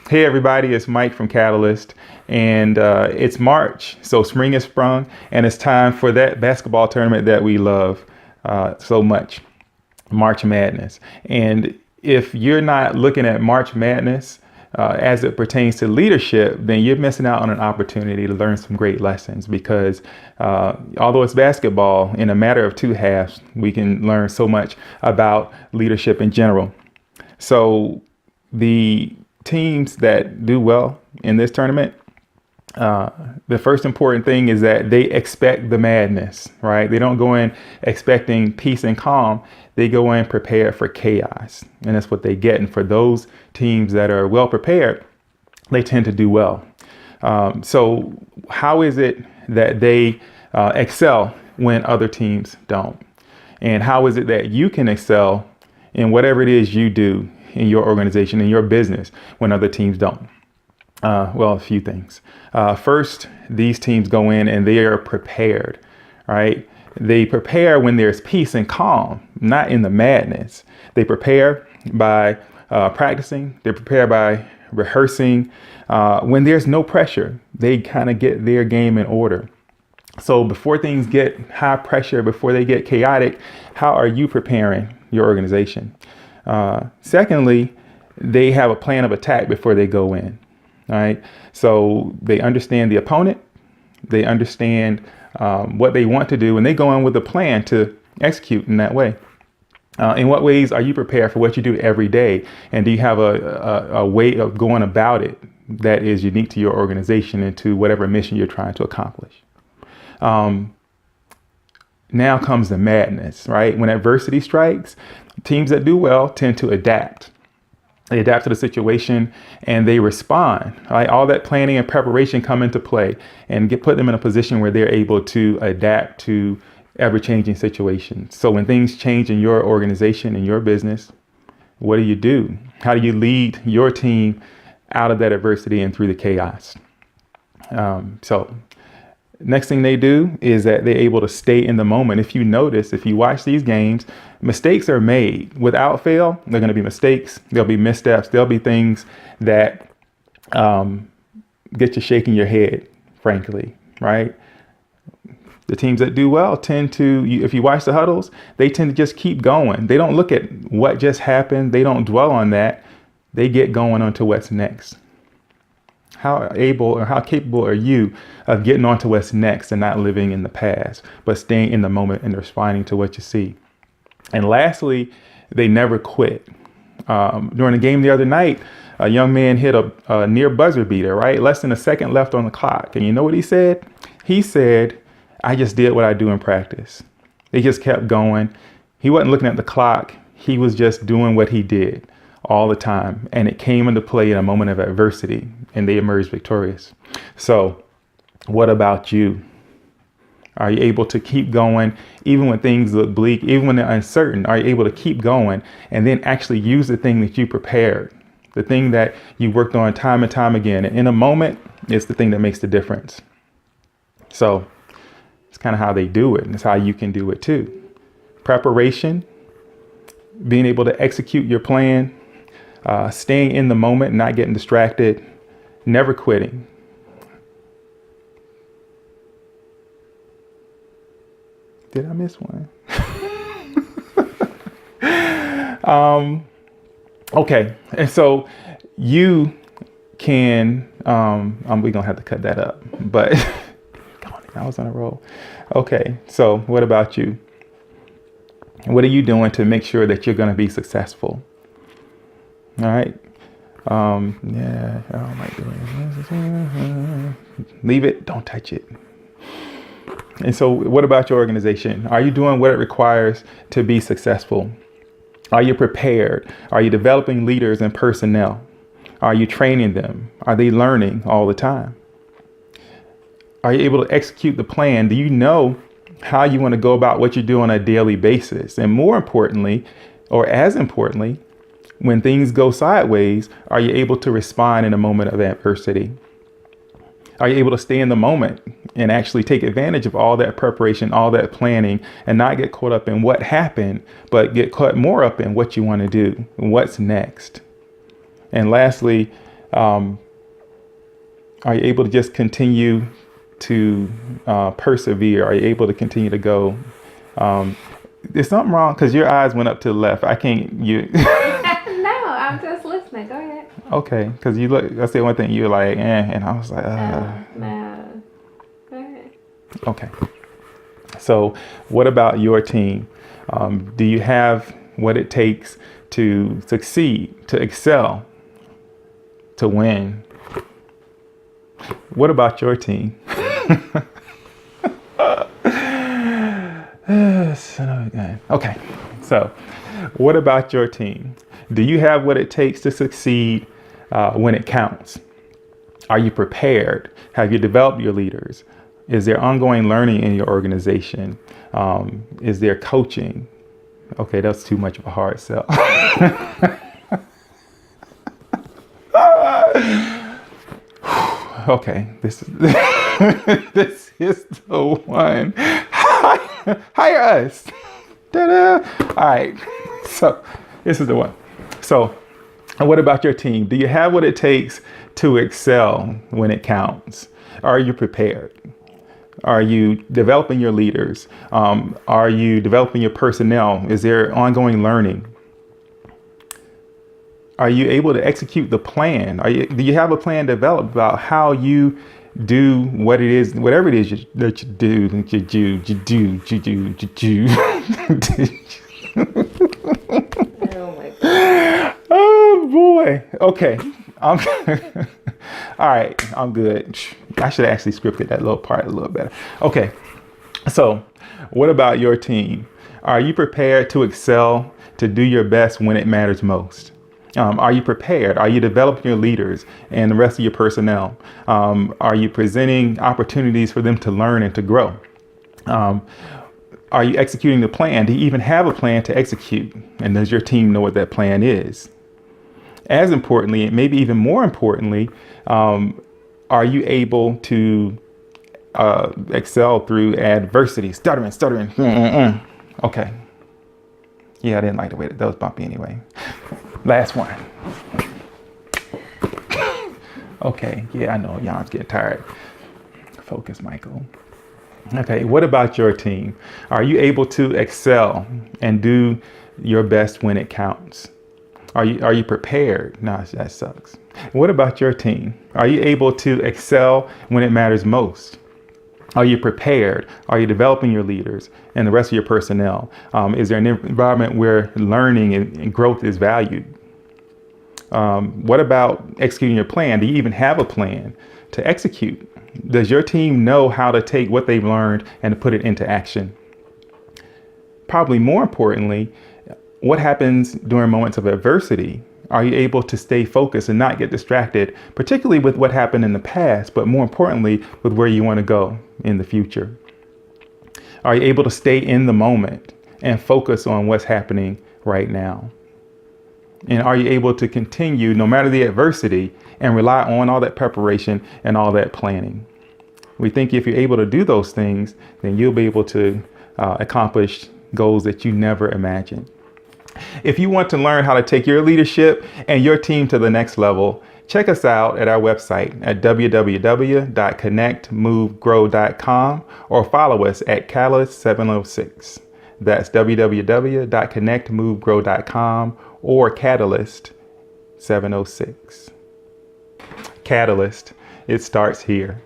Hey everybody, it's Mike from Catalyst, and it's March, so spring has sprung, and it's time for that basketball tournament that we love so much, March Madness. And if you're not looking at March Madness as it pertains to leadership, then you're missing out on an opportunity to learn some great lessons because although it's basketball, in a matter of two halves, we can learn so much about leadership in general. So the teams that do well in this tournament, the first important thing is that they expect the madness, right? They don't go in expecting peace and calm. They go in prepared for chaos. And that's what they get. And for those teams that are well prepared, they tend to do well. So how is it that they excel when other teams don't? And how is it that you can excel in whatever it is you do in your organization, in your business, when other teams don't? Well, a few things. First, these teams go in and they are prepared, right? They prepare when there's peace and calm, not in the madness. They prepare by practicing. They prepare by rehearsing. When there's no pressure, they kind of get their game in order. So before things get high pressure, before they get chaotic, how are you preparing your organization? Secondly, they have a plan of attack before they go in. All right. So they understand the opponent. They understand what they want to do, and they go in with a plan to execute in that way. In what ways are you prepared for what you do every day? And do you have a way of going about it that is unique to your organization and to whatever mission you're trying to accomplish? Now comes the madness, right? When adversity strikes, teams that do well tend to adapt. They adapt to the situation and they respond. Right? All that planning and preparation come into play and put them in a position where they're able to adapt to ever-changing situations. So when things change in your organization, in your business, what do? How do you lead your team out of that adversity and through the chaos? So next thing they do is that they're able to stay in the moment. If you notice, if you watch these games, mistakes are made. Without fail, they're going to be mistakes. There'll be missteps. There'll be things that get you shaking your head, frankly, right? The teams that do well tend to, if you watch the huddles, they tend to just keep going. They don't look at what just happened. They don't dwell on that. They get going on to what's next. How able or how capable are you of getting on to what's next and not living in the past, but staying in the moment and responding to what you see? And lastly, they never quit. During a game the other night, a young man hit a near buzzer beater, right? Less than a second left on the clock. And you know what he said? He said, I just did what I do in practice. He just kept going. He wasn't looking at the clock. He was just doing what he did all the time. And it came into play in a moment of adversity and they emerged victorious. So what about you? Are you able to keep going even when things look bleak, even when they're uncertain? Are you able to keep going and then actually use the thing that you prepared, the thing that you worked on time and time again? And in a moment, it's the thing that makes the difference. So it's kind of how they do it. And it's how you can do it too. Preparation, being able to execute your plan, staying in the moment, not getting distracted, never quitting. Did I miss one? Okay. And so you can, we're gonna have to cut that up, but I was on a roll. Okay. So what about you? What are you doing to make sure that you're going to be successful? All right. Yeah. Oh my goodness. Leave it. Don't touch it. And so what about your organization? Are you doing what it requires to be successful? Are you prepared? Are you developing leaders and personnel? Are you training them? Are they learning all the time? Are you able to execute the plan? Do you know how you want to go about what you do on a daily basis? And more importantly, or as importantly, when things go sideways, are you able to respond in a moment of adversity? Are you able to stay in the moment and actually take advantage of all that preparation, all that planning, and not get caught up in what happened, but get caught more up in what you want to do, what's next? And lastly, Are you able to just continue to persevere? Are you able to continue to go? There's something wrong because your eyes went up to the left. I can't. You. No, I'm just listening. Go ahead. Okay, because you look. I said one thing. You were like, and I was like, No. Go ahead. Okay. So, what about your team? Do you have what it takes to succeed, to excel, to win? What about your team? Okay, so what about your team? Do you have what it takes to succeed when it counts? Are you prepared? Have you developed your leaders? Is there ongoing learning in your organization? Is there coaching? Okay, that's too much of a hard sell. Okay, this is this is the one. Hire us. Ta-da. All right, so this is the one. So, what about your team? Do you have what it takes to excel when it counts? Are you prepared? Are you developing your leaders? Are you developing your personnel? Is there ongoing learning? Are you able to execute the plan? Do you have a plan developed about how you do what it is, whatever it is that you do? Oh my God. Oh boy. Okay. All right. I'm good. I should have actually scripted that little part a little better. Okay. So, what about your team? Are you prepared to excel, to do your best when it matters most? Are you prepared? Are you developing your leaders and the rest of your personnel? Are you presenting opportunities for them to learn and to grow? Are you executing the plan? Do you even have a plan to execute? And does your team know what that plan is? As importantly, and maybe even more importantly, are you able to excel through adversity? Stuttering. Okay. Yeah, I didn't like the way that was bumpy anyway. Last one. Okay, yeah, I know y'all's getting tired. Focus, Michael. Okay, what about your team? Are you able to excel and do your best when it counts? Are you prepared? No, that sucks. What about your team? Are you able to excel when it matters most? Are you prepared? Are you developing your leaders and the rest of your personnel? Is there an environment where learning and growth is valued? What about executing your plan? Do you even have a plan to execute? Does your team know how to take what they've learned and to put it into action? Probably more importantly, what happens during moments of adversity? Are you able to stay focused and not get distracted, particularly with what happened in the past, but more importantly, with where you want to go in the future? Are you able to stay in the moment and focus on what's happening right now? And are you able to continue no matter the adversity and rely on all that preparation and all that planning? We think if you're able to do those things, then you'll be able to accomplish goals that you never imagined. If you want to learn how to take your leadership and your team to the next level, check us out at our website at www.connectmovegrow.com or follow us at Catalyst706. That's www.connectmovegrow.com or Catalyst706. Catalyst, it starts here.